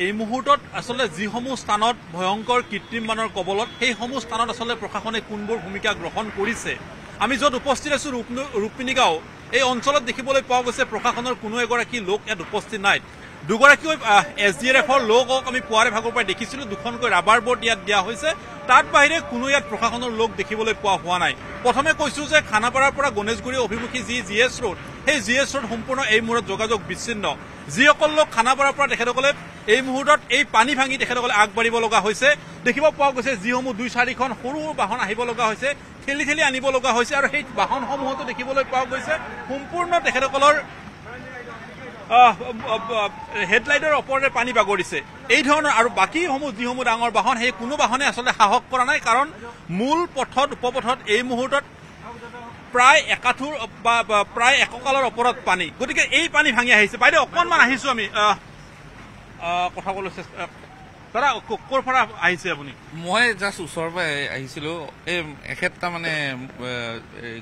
এই মুহূৰ্তত আসলে যিসমূহ স্থানত ভয়ংকৰ কৃত্ৰিম বানৰ কবলত সেইসমূহ স্থানত আসলে প্ৰশাসনে কোনবোৰ ভূমিকা গ্ৰহণ কৰিছে আমি য'ত উপস্থিত আছো ৰূপমিনী গাঁও এই অঞ্চলত দেখিবলৈ পোৱা গৈছে প্ৰশাসনৰ কোনো এগৰাকী লোক ইয়াত উপস্থিত নাই দুগৰাকী SDRFৰ লোকক আমি পুৱাৰে ভাগৰ পৰা দেখিছিলোঁ দুখনকৈ ৰাবাৰ বোৰ্ড ইয়াত দিয়া হৈছে তাত বাহিৰে কোনো ইয়াত প্ৰশাসনৰ লোক দেখিবলৈ পোৱা হোৱা নাই প্ৰথমে কৈছোঁ যে খানাপাৰাৰ পৰা গণেশগুৰি অভিমুখী যি GS ৰোড সেই GS ৰোড সম্পূৰ্ণ এই মুহূৰ্তত যোগাযোগ বিচ্ছিন্ন যিসকল লোক খানাপাৰাৰ পৰা তেখেতসকলে এই মুহূৰ্তত এই পানী ভাঙি তেখেতসকলে আগবাঢ়িব লগা হৈছে দেখিব পোৱা গৈছে যিসমূহ 2-4খন সৰু বাহন আহিব লগা হৈছে ঠেলি ঠেলি আনিব লগা হৈছে আৰু সেই বাহনসমূহতো দেখিবলৈ পোৱা গৈছে সম্পূৰ্ণ তেখেতসকলৰ হেডলাইটৰ ওপৰতে পানী বাগৰিছে এই ধৰণৰ আৰু বাকীসমূহ যিসমূহ ডাঙৰ বাহন সেই কোনো বাহনে আসলে সাহস কৰা নাই কাৰণ মূল পথত উপপথত এই মুহূৰ্তত প্ৰায় একাঠুৰ বা প্ৰায় এককালৰ ওপৰত পানী গতিকে এই পানী ভাঙি আহিছে বাইদেউ অকণমান আহিছোঁ আমি কথা ক'বলৈ চেষ্টা দাদা ক'ৰ পৰা আহিছে আপুনি মই জাষ্ট ওচৰৰ পৰা আহিছিলোঁ এই এখেতটা মানে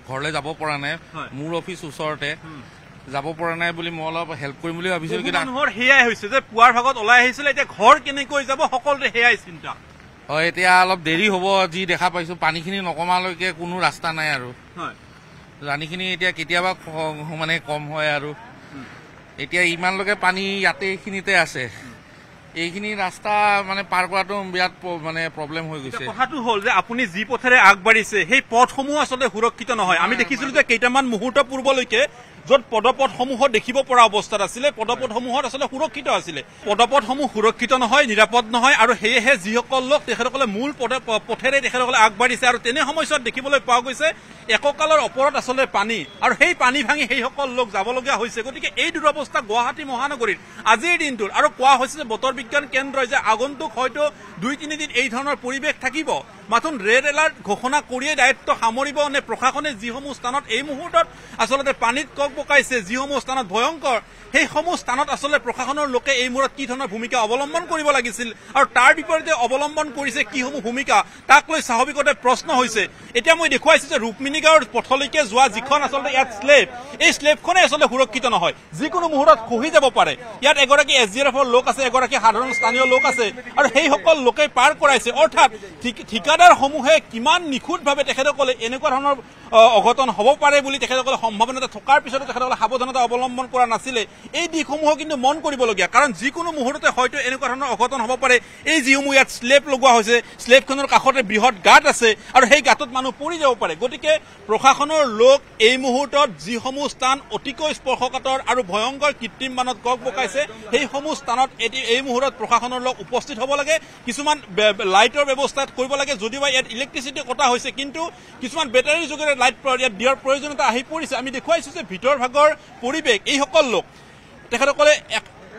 ঘৰলৈ যাব পৰা নাই মোৰ অফিচ ওচৰতে যাব পৰা নাই বুলি মই অলপ হেল্প কৰিম বুলি ভাবিছিলোঁ কিন্তু মানুহৰ সেয়াই হৈছে যে পুৱাৰ ভাগত ওলাই আহিছিলে এতিয়া ঘৰ কেনেকৈ যাব সকলোৰে সেয়াই চিন্তা হয় এতিয়া অলপ দেৰি হ'ব যি দেখা পাইছোঁ পানীখিনি নকমালৈকে কোনো ৰাস্তা নাই আৰু পানীখিনি এতিয়া কেতিয়াবা মানে কম হয় আৰু এতিয়া ইমানলৈকে পানী ইয়াতে এইখিনিতে আছে এইখিনি ৰাস্তা মানে পাৰ কৰাটো বিৰাট মানে প্ৰব্লেম হৈ গৈছে কথাটো হ'ল যে আপুনি যি পথেৰে আগবাঢ়িছে সেই পথসমূহ আচলতে সুৰক্ষিত নহয় আমি দেখিছিলোঁ যে কেইটামান মুহূৰ্ত পূৰ্বলৈকে য'ত পদপথসমূহত দেখিব পৰা অৱস্থাত আছিলে পদপথসমূহত আচলতে সুৰক্ষিত আছিলে পদপথসমূহ সুৰক্ষিত নহয় নিৰাপদ নহয় আৰু সেয়েহে যিসকল লোক তেখেতসকলে মূল পথেৰে তেখেতসকলে আগবাঢ়িছে আৰু তেনে সময়ছোৱাত দেখিবলৈ পোৱা গৈছে এককালৰ ওপৰত আচলতে পানী আৰু সেই পানী ভাঙি সেইসকল লোক যাবলগীয়া হৈছে গতিকে এই দুৰৱস্থা গুৱাহাটী মহানগৰীত আজিৰ দিনটোত আৰু কোৱা হৈছে যে বতৰ বিজ্ঞান কেন্দ্ৰই যে আগন্তুক হয়তো 2-3 দিন এই ধৰণৰ পৰিৱেশ থাকিব মাথোন ৰেড এলাৰ্ট ঘোষণা কৰিয়ে দায়িত্ব সামৰিব নে প্ৰশাসনে যিসমূহ স্থানত এই মুহূৰ্তত আচলতে পানীত কক পকাইছে যিসমূহ স্থানত ভয়ংকৰ সেইসমূহ স্থানত আচলতে প্ৰশাসনৰ লোকে এই মুহূৰ্তত কি ধৰণৰ ভূমিকা অৱলম্বন কৰিব লাগিছিল আৰু তাৰ বিপৰীতে অৱলম্বন কৰিছে কিসমূহ ভূমিকা তাক লৈ স্বাভাৱিকতে প্ৰশ্ন হৈছে এতিয়া মই দেখুৱাইছোঁ যে ৰূপমিনী গাঁৱৰ পথলৈকে যোৱা যিখন আচলতে ইয়াত স্লেব এই স্লেবখনে আচলতে সুৰক্ষিত নহয় যিকোনো মুহূৰ্তত খহি যাব পাৰে ইয়াত এগৰাকী SDRFৰ লোক আছে এগৰাকী সাধাৰণ স্থানীয় লোক আছে আৰু সেইসকল লোকে পাৰ কৰাইছে অৰ্থাৎ ঠিকাদাৰসমূহে কিমান নিখুঁতভাৱে তেখেতসকলে এনেকুৱা ধৰণৰ অঘটন হ'ব পাৰে বুলি তেখেতসকলে সম্ভাৱনা থকাৰ পিছতো তেখেতসকলে সাৱধানতা অৱলম্বন কৰা নাছিলে এই দিশসমূহ কিন্তু মন কৰিবলগীয়া কাৰণ যিকোনো মুহূৰ্ততে হয়তো এনেকুৱা ধৰণৰ অঘটন হ'ব পাৰে এই যিসমূহ ইয়াত স্লেব লগোৱা হৈছে স্লেবখনৰ কাষতে বৃহৎ গাঁত আছে আৰু সেই গাঁতত মানুহ পৰি যাব পাৰে গতিকে প্ৰশাসনৰ লোক এই মুহূৰ্তত যিসমূহ স্থান অতিকৈ স্পৰ্শকাতৰ আৰু ভয়ংকৰ কৃত্ৰিম বানত কক বকাইছে সেইসমূহ স্থানত এই মুহূৰ্তত প্ৰশাসনৰ লোক উপস্থিত হ'ব লাগে কিছুমান লাইটৰ ব্যৱস্থা কৰিব লাগে যদিও ইয়াত ইলেক্ট্ৰিচিটি কটা হৈছে কিন্তু কিছুমান বেটাৰীৰ যোগেৰে লাইট ইয়াত দিয়াৰ প্ৰয়োজনীয়তা আহি পৰিছে আমি দেখুৱাইছোঁ যে ভিতৰ ভাগৰ পৰিৱেশ এইসকল লোক তেখেতসকলে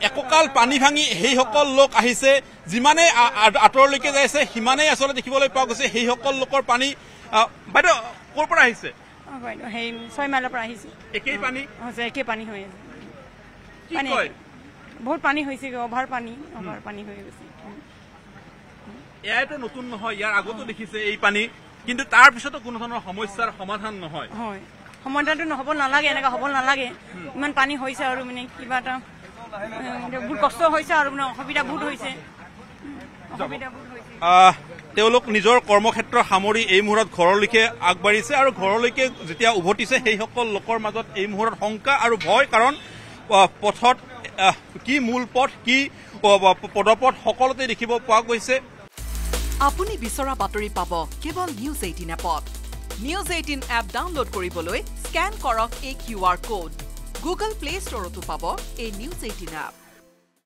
এককাল পানী ভাঙি সেইসকল লোক আহিছে যিমানে আঁতৰলৈকে যাইছে সিমানেই আচলতে দেখিবলৈ পোৱা গৈছে সেইসকল লোকৰ পানী বাইদেউ ক'ৰ পৰা আহিছে সেই 6 মাইলৰ পৰা আহিছে একেই পানী হৈছে একেই পানী হৈ আছে পানী বহুত পানী হৈছে অভাৰ পানী হৈ গৈছে এয়াইতো নতুন নহয় ইয়াৰ আগতো দেখিছে এই পানী কিন্তু তাৰ পিছতো কোনো ধৰণৰ সমস্যাৰ সমাধান নহয় হয় সমাধানটো নহ'ব নালাগে এনেকুৱা হ'ব নালাগে ইমান পানী হৈছে আৰু মানে কিবা এটা বহুত কষ্ট হৈছে আৰু মানে অসুবিধা বহুত হৈছে তেওঁলোক নিজৰ কৰ্মক্ষেত্ৰ সামৰি এই মুহূৰ্তত ঘৰলৈকে আগবাঢ়িছে আৰু ঘৰলৈকে যেতিয়া উভতিছে সেইসকল লোকৰ মাজত এই মুহূৰ্তত শংকা আৰু ভয় কাৰণ পথত কি মূল পথ কি পদপথ সকলোতে দেখিব পোৱা গৈছে আপুনি বিচৰা বাতৰি পাব কেৱল নিউজ 18 এপত নিউজ 18 এপ ডাউনলোড কৰিবলৈ স্কেন কৰক এই QR কোড গুগল প্লে ষ্টৰতো পাব এই নিউজ 18 এপ